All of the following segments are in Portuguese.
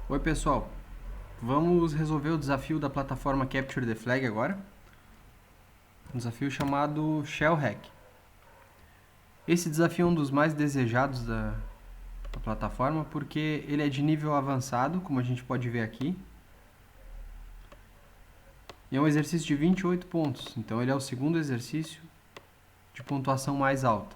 Oi pessoal, vamos resolver o desafio da plataforma Capture the Flag agora. Um desafio chamado Shell Hack. Esse desafio é um dos mais desejados da plataforma porque ele é de nível avançado, como a gente pode ver aqui. E é um exercício de 28 pontos, então ele é o segundo exercício de pontuação mais alta.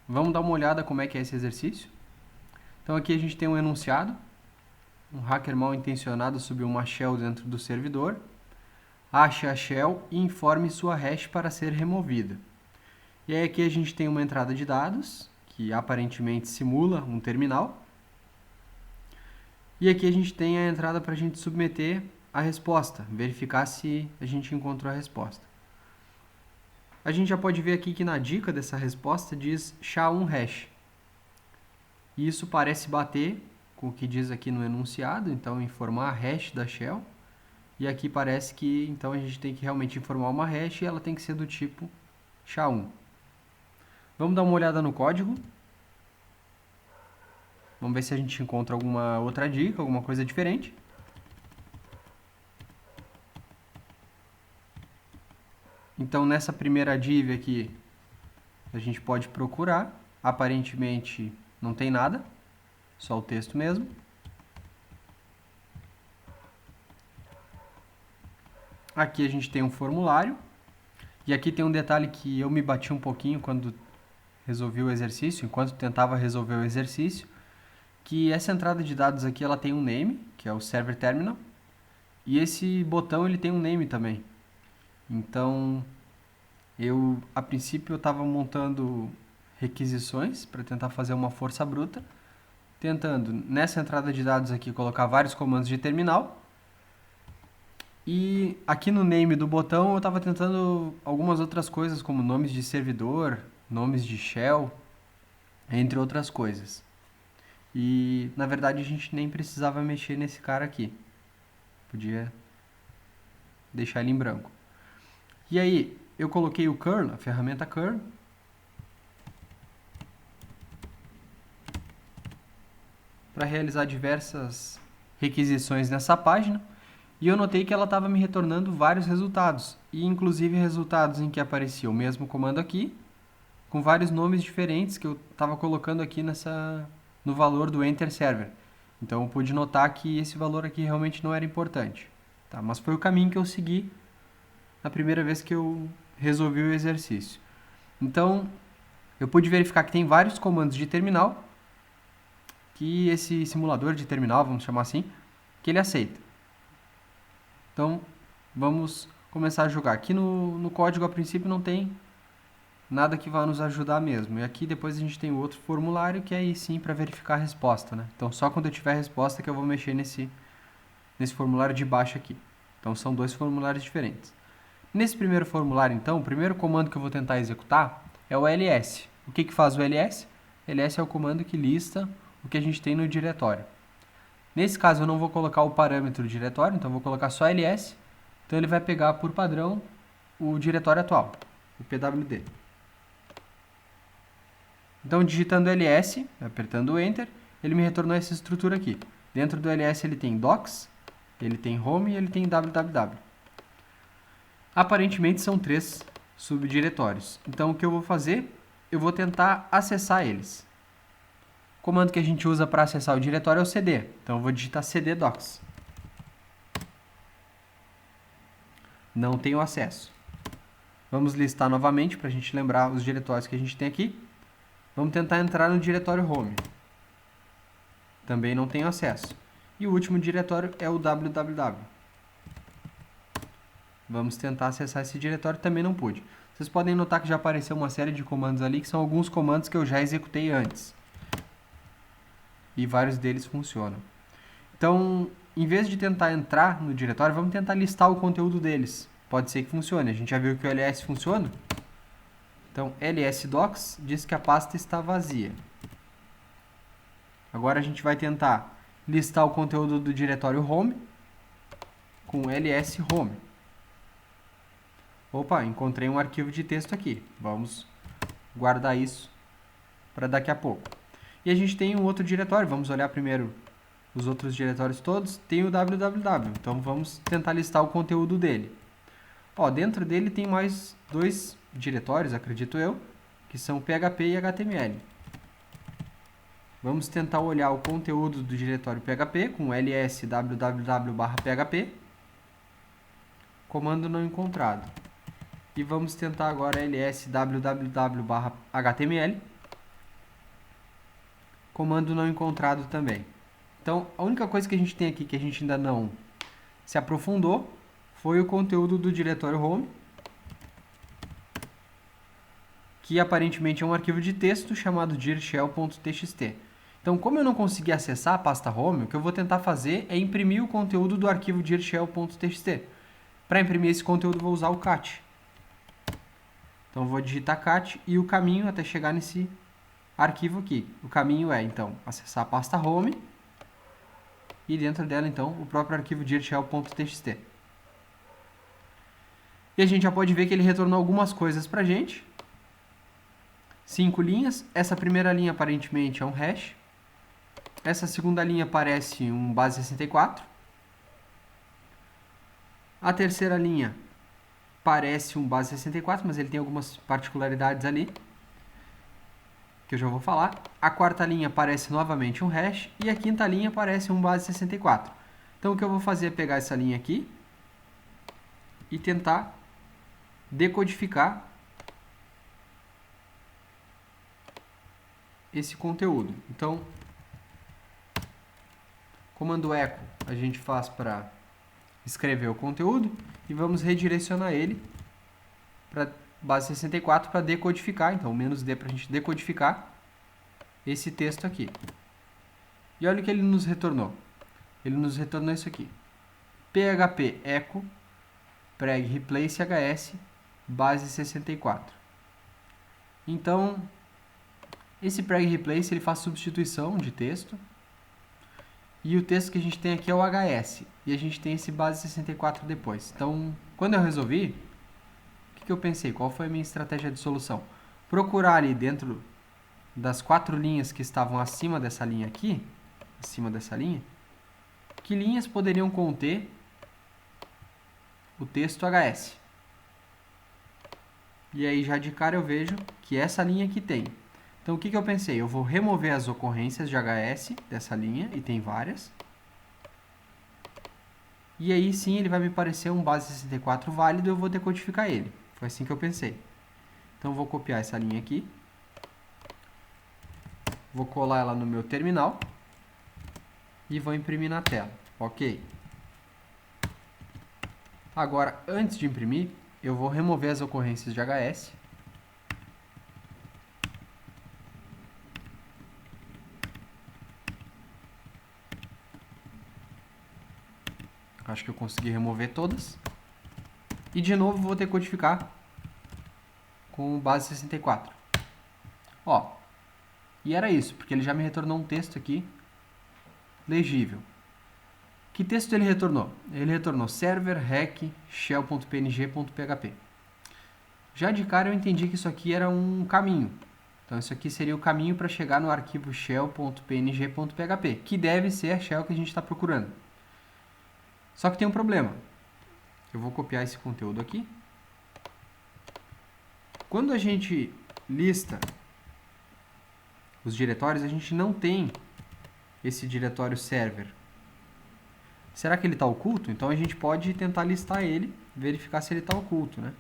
Vamos dar uma olhada como é que é esse exercício. Então aqui a gente tem um enunciado. Um hacker mal intencionado subiu uma shell dentro do servidor. Ache a shell e informe sua hash para ser removida. E aí aqui a gente tem uma entrada de dados, que aparentemente simula um terminal. E aqui a gente tem a entrada para a gente submeter a resposta, verificar se a gente encontrou a resposta. A gente já pode ver aqui que na dica dessa resposta diz SHA-1 hash. E isso parece bater com o que diz aqui no enunciado, então informar a hash da shell. E aqui parece que então a gente tem que realmente informar uma hash e ela tem que ser do tipo SHA-1. Vamos dar uma olhada no código. Vamos ver se a gente encontra alguma outra dica, alguma coisa diferente. Então, nessa primeira div aqui, a gente pode procurar. Aparentemente, não tem nada, só o texto mesmo. Aqui a gente tem um formulário. E aqui tem um detalhe que eu me bati um pouquinho quando resolvi o exercício, enquanto tentava resolver o exercício, que essa entrada de dados aqui ela tem um name, que é o server terminal, e esse botão ele tem um name também. Então, a princípio eu estava montando requisições para tentar fazer uma força bruta, tentando nessa entrada de dados aqui colocar vários comandos de terminal. E aqui no name do botão eu estava tentando algumas outras coisas, como nomes de servidor, nomes de shell, entre outras coisas. E na verdade a gente nem precisava mexer nesse cara aqui. Podia deixar ele em branco. E aí, eu coloquei o curl, a ferramenta curl, para realizar diversas requisições nessa página. E eu notei que ela estava me retornando vários resultados. E inclusive resultados em que aparecia o mesmo comando aqui, com vários nomes diferentes que eu estava colocando aqui no valor do Enter Server. Então eu pude notar que esse valor aqui realmente não era importante. Tá? Mas foi o caminho que eu segui na primeira vez que eu resolvi o exercício. Então, eu pude verificar que tem vários comandos de terminal, que esse simulador de terminal, vamos chamar assim, que ele aceita. Então, vamos começar a jogar. Aqui no código, a princípio, não tem nada que vá nos ajudar mesmo. E aqui depois a gente tem outro formulário, que é aí sim para verificar a resposta, né? Então, só quando eu tiver a resposta que eu vou mexer nesse formulário de baixo aqui. Então, são dois formulários diferentes. Nesse primeiro formulário, então, o primeiro comando que eu vou tentar executar é o ls. O que faz o ls? ls é o comando que lista o que a gente tem no diretório. Nesse caso, eu não vou colocar o parâmetro diretório, então eu vou colocar só ls. Então, ele vai pegar por padrão o diretório atual, o pwd. Então, digitando ls, apertando o enter, ele me retornou essa estrutura aqui. Dentro do ls ele tem docs, ele tem home e ele tem www. Aparentemente são 3 subdiretórios. Então o que eu vou fazer? Eu vou tentar acessar eles. O comando que a gente usa para acessar o diretório é o cd. Então eu vou digitar cd docs. Não tenho acesso. Vamos listar novamente para a gente lembrar os diretórios que a gente tem aqui. Vamos tentar entrar no diretório home. Também não tenho acesso. E o último diretório é o www. Vamos tentar acessar esse diretório, também não pude. Vocês podem notar que já apareceu uma série de comandos ali, que são alguns comandos que eu já executei antes. E vários deles funcionam. Então, em vez de tentar entrar no diretório, vamos tentar listar o conteúdo deles. Pode ser que funcione. A gente já viu que o ls funciona. Então, lsdocs diz que a pasta está vazia. Agora a gente vai tentar listar o conteúdo do diretório home com ls home. Opa, encontrei um arquivo de texto aqui. Vamos guardar isso para daqui a pouco. E a gente tem um outro diretório. Vamos olhar primeiro os outros diretórios todos, tem o www. Então vamos tentar listar o conteúdo dele. Ó, dentro dele tem mais 2 diretórios, acredito eu, que são PHP e HTML. Vamos tentar olhar o conteúdo do diretório PHP com ls www/php, comando não encontrado. E vamos tentar agora ls www/html, comando não encontrado também. Então, a única coisa que a gente tem aqui que a gente ainda não se aprofundou foi o conteúdo do diretório home, que aparentemente é um arquivo de texto chamado dirshell.txt. Então, como eu não consegui acessar a pasta home, o que eu vou tentar fazer é imprimir o conteúdo do arquivo dirshell.txt. Para imprimir esse conteúdo, eu vou usar o cat. Então, eu vou digitar cat e o caminho até chegar nesse arquivo aqui. O caminho é, então, acessar a pasta home e dentro dela, então, o próprio arquivo dirshell.txt. E a gente já pode ver que ele retornou algumas coisas para a gente. 5 linhas. Essa primeira linha, aparentemente, é um hash. Essa segunda linha parece um base 64. A terceira linha parece um base 64, mas ele tem algumas particularidades ali, que eu já vou falar. A quarta linha parece novamente um hash. E a quinta linha parece um base 64. Então, o que eu vou fazer é pegar essa linha aqui e tentar decodificar esse conteúdo. Então, comando echo a gente faz para escrever o conteúdo e vamos redirecionar ele para base 64 para decodificar. Então, -d para a gente decodificar esse texto aqui. E olha o que ele nos retornou. Ele nos retornou isso aqui. PHP echo preg replace hs base 64. Então, esse preg replace ele faz substituição de texto. E o texto que a gente tem aqui é o hs. E a gente tem esse base 64 depois. Então, quando eu resolvi, o que eu pensei? Qual foi a minha estratégia de solução? Procurar ali dentro das 4 linhas que estavam acima dessa linha aqui, que linhas poderiam conter o texto hs. E aí já de cara eu vejo que essa linha aqui tem. Então, o que eu pensei? Eu vou remover as ocorrências de hs dessa linha, e tem várias. E aí sim ele vai me parecer um base 64 válido e eu vou decodificar ele. Foi assim que eu pensei. Então, eu vou copiar essa linha aqui. Vou colar ela no meu terminal. E vou imprimir na tela. Ok. Agora, antes de imprimir, eu vou remover as ocorrências de hs. Acho que eu consegui remover todas. E de novo vou decodificar com base 64. Ó, e era isso, porque ele já me retornou um texto aqui legível. Que texto ele retornou? Ele retornou server rec shell.png.php. Já de cara eu entendi que isso aqui era um caminho. Então isso aqui seria o caminho para chegar no arquivo shell.png.php, que deve ser a shell que a gente está procurando. Só que tem um problema. Eu vou copiar esse conteúdo aqui. Quando a gente lista os diretórios, a gente não tem esse diretório server. Será que ele está oculto? Então a gente pode tentar listar ele, verificar se ele está oculto, né?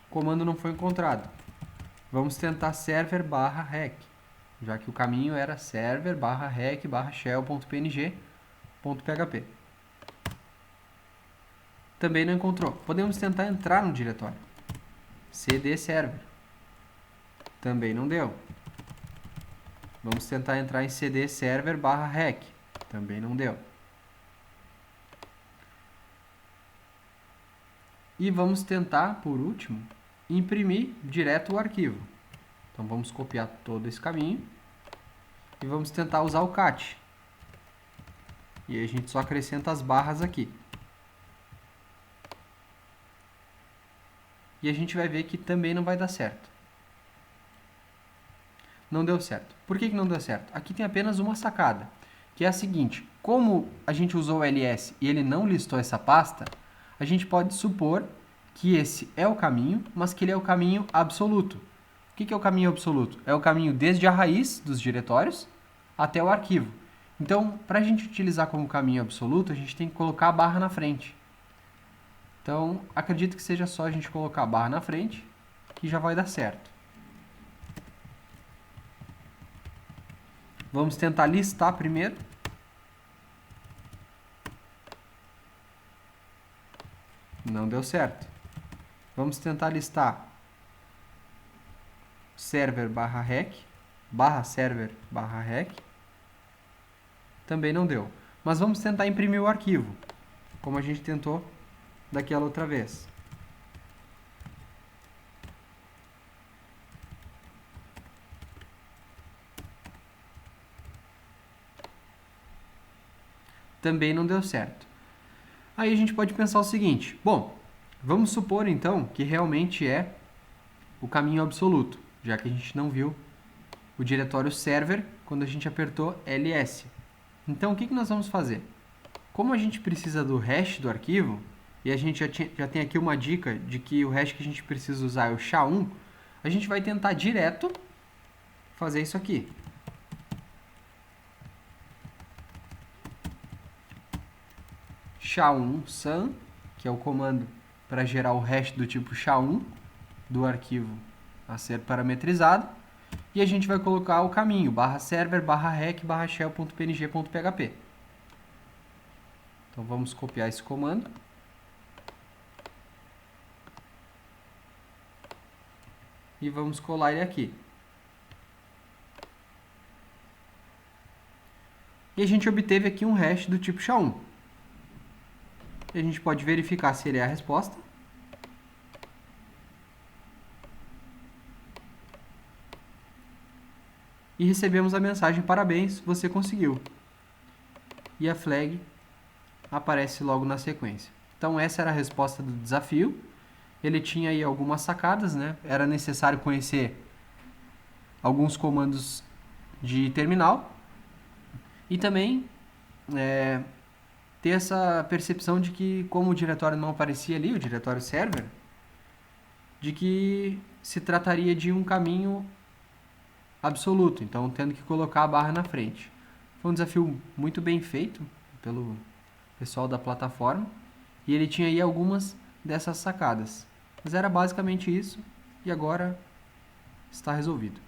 O comando não foi encontrado. Vamos tentar server/rec, já que o caminho era server/rec/shell.png.php. Também não encontrou. Podemos tentar entrar no diretório. cd server. Também não deu. Vamos tentar entrar em cd server/rec. Também não deu. E vamos tentar, por último, imprimir direto o arquivo. Então vamos copiar todo esse caminho e vamos tentar usar o cat. E aí a gente só acrescenta as barras aqui. E a gente vai ver que também não vai dar certo. Não deu certo. Por que não deu certo? Aqui tem apenas uma sacada. que é a seguinte: como a gente usou o ls e ele não listou essa pasta, a gente pode supor que esse é o caminho, mas que ele é o caminho absoluto. O que é o caminho absoluto? É o caminho desde a raiz dos diretórios até o arquivo. Então, para a gente utilizar como caminho absoluto, a gente tem que colocar a barra na frente. Então, acredito que seja só a gente colocar a barra na frente, que já vai dar certo. Vamos tentar listar primeiro. Não deu certo. Vamos tentar listar server barra rec, barra server barra rec. Também não deu. Mas vamos tentar imprimir o arquivo, como a gente tentou daquela outra vez. Também não deu certo. Aí a gente pode pensar o seguinte: bom, vamos supor então que realmente é o caminho absoluto, já que a gente não viu o diretório server quando a gente apertou ls. Então o que nós vamos fazer? Como a gente precisa do hash do arquivo, e a gente já tem aqui uma dica de que o hash que a gente precisa usar é o SHA-1, a gente vai tentar direto fazer isso aqui. SHA-1 sun, que é o comando para gerar o hash do tipo SHA-1 do arquivo a ser parametrizado, e a gente vai colocar o caminho barra server barra rec barra shell.png.php. Então vamos copiar esse comando. E vamos colar ele aqui. E a gente obteve aqui um hash do tipo SHA-1. E a gente pode verificar se ele é a resposta. E recebemos a mensagem: parabéns, você conseguiu. E a flag aparece logo na sequência. Então essa era a resposta do desafio. Ele tinha aí algumas sacadas, né? Era necessário conhecer alguns comandos de terminal e também ter essa percepção de que, como o diretório não aparecia ali, o diretório server, de que se trataria de um caminho absoluto, então tendo que colocar a barra na frente. Foi um desafio muito bem feito pelo pessoal da plataforma e ele tinha aí algumas dessas sacadas. Mas era basicamente isso e agora está resolvido.